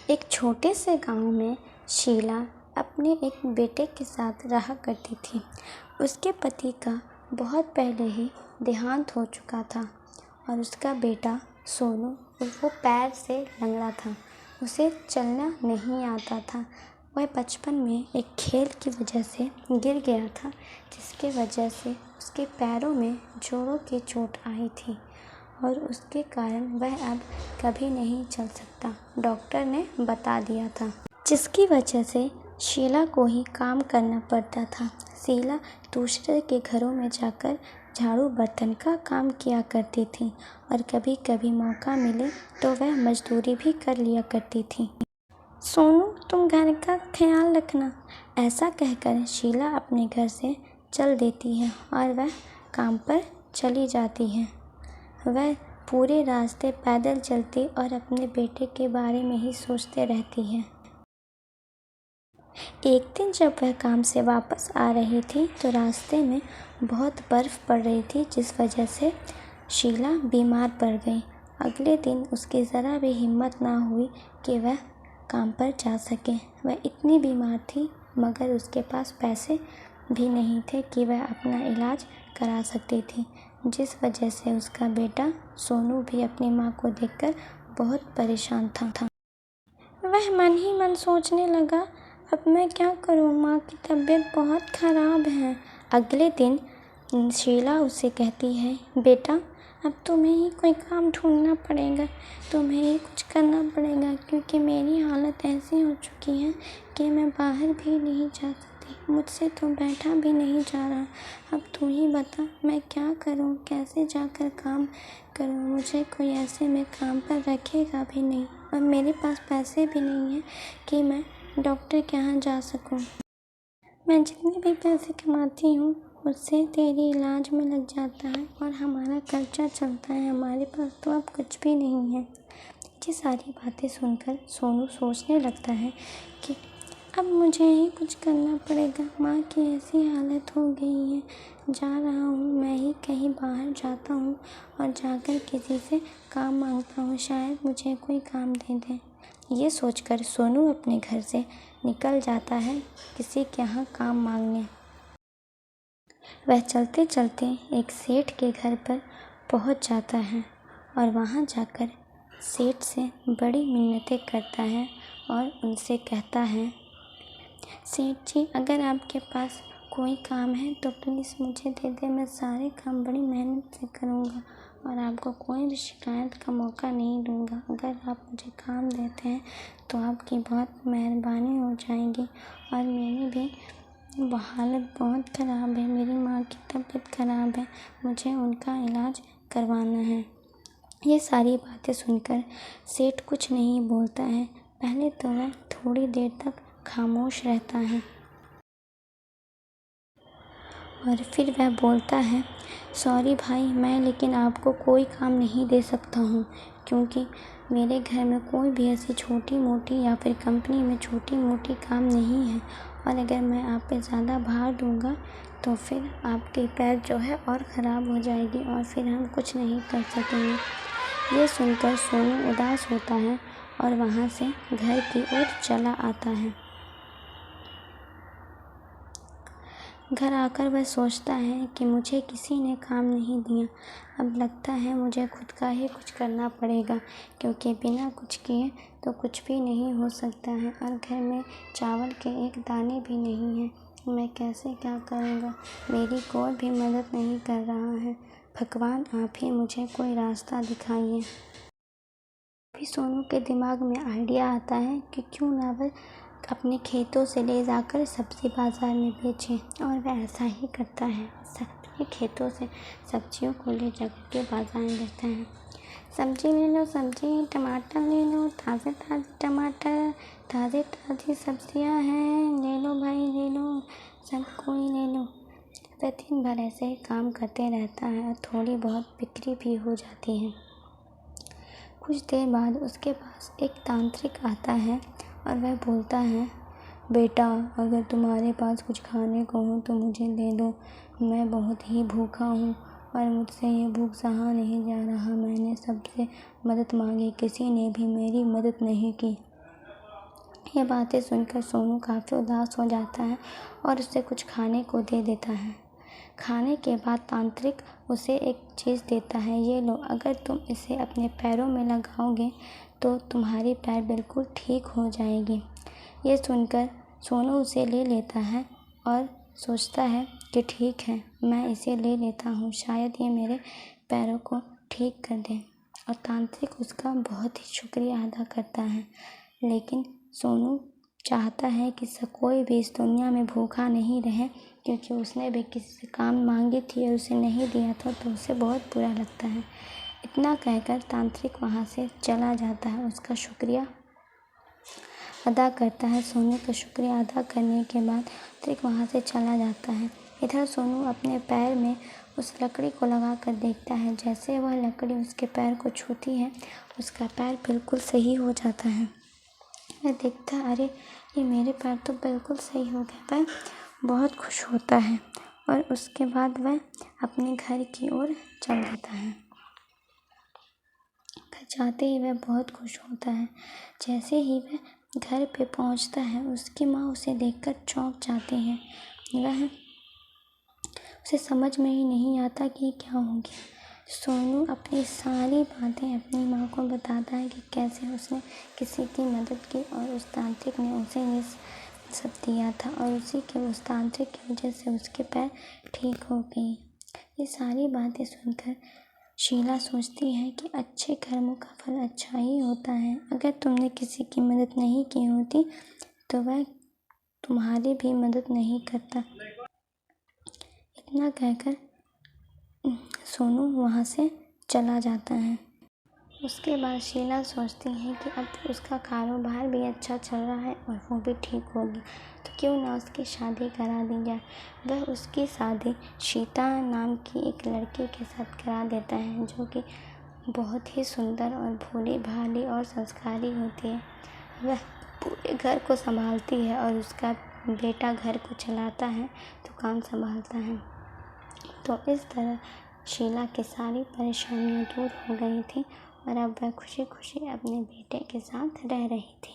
एक छोटे से गांव में शीला अपने एक बेटे के साथ रहा करती थी। उसके पति का बहुत पहले ही देहांत हो चुका था और उसका बेटा सोनू वो पैर से लंगड़ा था। उसे चलना नहीं आता था। वह बचपन में एक खेल की वजह से गिर गया था, जिसके वजह से उसके पैरों में जोड़ों की चोट आई थी और उसके कारण वह अब कभी नहीं चल सकता, डॉक्टर ने बता दिया था। जिसकी वजह से शीला को ही काम करना पड़ता था। शीला दूसरे के घरों में जाकर झाड़ू बर्तन का काम किया करती थी और कभी कभी मौका मिले तो वह मजदूरी भी कर लिया करती थी। सोनू, तुम घर का ख्याल रखना, ऐसा कहकर शीला अपने घर से चल देती है और वह काम पर चली जाती है। वह पूरे रास्ते पैदल चलती और अपने बेटे के बारे में ही सोचते रहती है। एक दिन जब वह काम से वापस आ रही थी तो रास्ते में बहुत बर्फ़ पड़ रही थी, जिस वजह से शीला बीमार पड़ गई। अगले दिन उसकी ज़रा भी हिम्मत ना हुई कि वह काम पर जा सके। वह इतनी बीमार थी मगर उसके पास पैसे भी नहीं थे कि वह अपना इलाज करा सकती थी, जिस वजह से उसका बेटा सोनू भी अपनी माँ को देखकर बहुत परेशान था। वह मन ही मन सोचने लगा, अब मैं क्या करूं, माँ की तबीयत बहुत ख़राब है। अगले दिन शीला उसे कहती है, बेटा अब तुम्हें ही कोई काम ढूंढना पड़ेगा, तुम्हें ही कुछ करना पड़ेगा, क्योंकि मेरी हालत ऐसी हो चुकी है कि मैं बाहर भी नहीं जा सकती, मुझसे तो बैठा भी नहीं जा रहा। अब तू ही बता मैं क्या करूं, कैसे जाकर काम करूं। मुझे कोई ऐसे में काम पर रखेगा भी नहीं और मेरे पास पैसे भी नहीं हैं कि मैं डॉक्टर के यहाँ जा सकूं। मैं जितने भी पैसे कमाती हूँ उससे तेरे इलाज में लग जाता है और हमारा खर्चा चलता है, हमारे पास तो अब कुछ भी नहीं है। ये सारी बातें सुनकर सोनू सोचने लगता है कि अब मुझे ही कुछ करना पड़ेगा। माँ की ऐसी हालत हो गई है, जा रहा हूँ मैं ही कहीं बाहर जाता हूँ और जाकर किसी से काम मांगता हूँ, शायद मुझे कोई काम दे दे। ये सोचकर सोनू अपने घर से निकल जाता है किसी के यहाँ काम मांगने। वह चलते चलते एक सेठ के घर पर पहुँच जाता है और वहाँ जाकर सेठ से बड़ी मिन्नतें करता है और उनसे कहता है, सेठ जी अगर आपके पास कोई काम है तो प्लीज़ मुझे दे दे, मैं सारे काम बड़ी मेहनत से करूँगा और आपको कोई भी शिकायत का मौका नहीं दूँगा। अगर आप मुझे काम देते हैं तो आपकी बहुत मेहरबानी हो जाएगी और मेरी भी हालत बहुत ख़राब है, मेरी माँ की तबीयत ख़राब है, मुझे उनका इलाज करवाना है। ये सारी बातें सुनकर सेठ कुछ नहीं बोलता है। पहले तो वह थोड़ी देर तक खामोश रहता है और फिर वह बोलता है, सॉरी भाई, मैं लेकिन आपको कोई काम नहीं दे सकता हूँ, क्योंकि मेरे घर में कोई भी ऐसी छोटी मोटी या फिर कंपनी में छोटी मोटी काम नहीं है और अगर मैं आप पे ज़्यादा भार दूँगा तो फिर आपके पैर जो है और ख़राब हो जाएगी और फिर हम कुछ नहीं कर सकेंगे। ये सुनकर सोनू उदास होता है और वहाँ से घर की ओर चला आता है। घर आकर वह सोचता है कि मुझे किसी ने काम नहीं दिया, अब लगता है मुझे खुद का ही कुछ करना पड़ेगा, क्योंकि बिना कुछ किए तो कुछ भी नहीं हो सकता है और घर में चावल के एक दाने भी नहीं हैं। मैं कैसे क्या करूँगा, मेरी कोई भी मदद नहीं कर रहा है, भगवान आप ही मुझे कोई रास्ता दिखाइए। फिर सोनू के दिमाग में आइडिया आता है कि क्यों ना वह अपने खेतों से ले जाकर सब्ज़ी बाज़ार में बेचे और वह ऐसा ही करता है। अपने खेतों से सब्जियों को ले जाकर के बाज़ार में बेचता है। सब्जी ले लो सब्जी, टमाटर ले लो, ताज़े ताज़े टमाटर, ताज़ी ताज़ी सब्जियां हैं, ले लो भाई ले लो, सब कोई ले लो। वह दिन भर ऐसे ही काम करते रहता है और थोड़ी बहुत बिक्री भी हो जाती है। कुछ देर बाद उसके पास एक तांत्रिक आता है और वह बोलता है, बेटा अगर तुम्हारे पास कुछ खाने को हो तो मुझे दे दो, मैं बहुत ही भूखा हूँ और मुझसे ये भूख सहा नहीं जा रहा। मैंने सबसे मदद मांगी, किसी ने भी मेरी मदद नहीं की। ये बातें सुनकर सोनू काफ़ी उदास हो जाता है और उसे कुछ खाने को दे देता है। खाने के बाद तांत्रिक उसे एक चीज़ देता है, ये लो, अगर तुम इसे अपने पैरों में लगाओगे तो तुम्हारी पैर बिल्कुल ठीक हो जाएगी। ये सुनकर सोनू उसे ले लेता है और सोचता है कि ठीक है, मैं इसे ले लेता हूँ, शायद ये मेरे पैरों को ठीक कर दे। और तांत्रिक उसका बहुत ही शुक्रिया अदा करता है। लेकिन सोनू चाहता है कि कोई भी इस दुनिया में भूखा नहीं रहे, क्योंकि उसने भी किसी से काम मांगी थी और उसे नहीं दिया था, तो उसे बहुत बुरा लगता है। इतना कहकर तांत्रिक वहाँ से चला जाता है। उसका शुक्रिया अदा करता है। सोनू का शुक्रिया अदा करने के बाद तांत्रिक वहाँ से चला जाता है। इधर सोनू अपने पैर में उस लकड़ी को लगा कर देखता है। जैसे वह लकड़ी उसके पैर को छूती है, उसका पैर बिल्कुल सही हो जाता है। वह देखता है, अरे ये मेरे पैर तो बिल्कुल सही हो गए। वह बहुत खुश होता है और उसके बाद वह अपने घर की ओर चल देता है। घर जाते ही वह बहुत खुश होता है। जैसे ही वह घर पे पहुंचता है, उसकी माँ उसे देखकर चौंक जाती है। उसे समझ में ही नहीं आता कि क्या हो गया। सोनू अपनी सारी बातें अपनी माँ को बताता है कि कैसे उसने किसी की मदद की और उस तांत्रिक ने उसे ये सब दिया था और उस तांत्रिक की वजह से उसके पैर ठीक हो गए। ये सारी बातें सुनकर शीला सोचती है कि अच्छे कर्मों का फल अच्छा ही होता है। अगर तुमने किसी की मदद नहीं की होती तो वह तुम्हारी भी मदद नहीं करता। इतना कहकर सोनू वहाँ से चला जाता है। उसके बाद शीला सोचती है कि अब उसका कारोबार भी अच्छा चल रहा है और वो भी ठीक होगी, तो क्यों ना उसकी शादी करा दी जाए। वह उसकी शादी सीता नाम की एक लड़की के साथ करा देता है, जो कि बहुत ही सुंदर और भोली भाली और संस्कारी होती है। वह पूरे घर को संभालती है और उसका बेटा घर को चलाता है, दुकान संभालता है। तो इस तरह शीला की सारी परेशानियां दूर हो गई थी और अब वह खुशी खुशी अपने बेटे के साथ रह रही थी।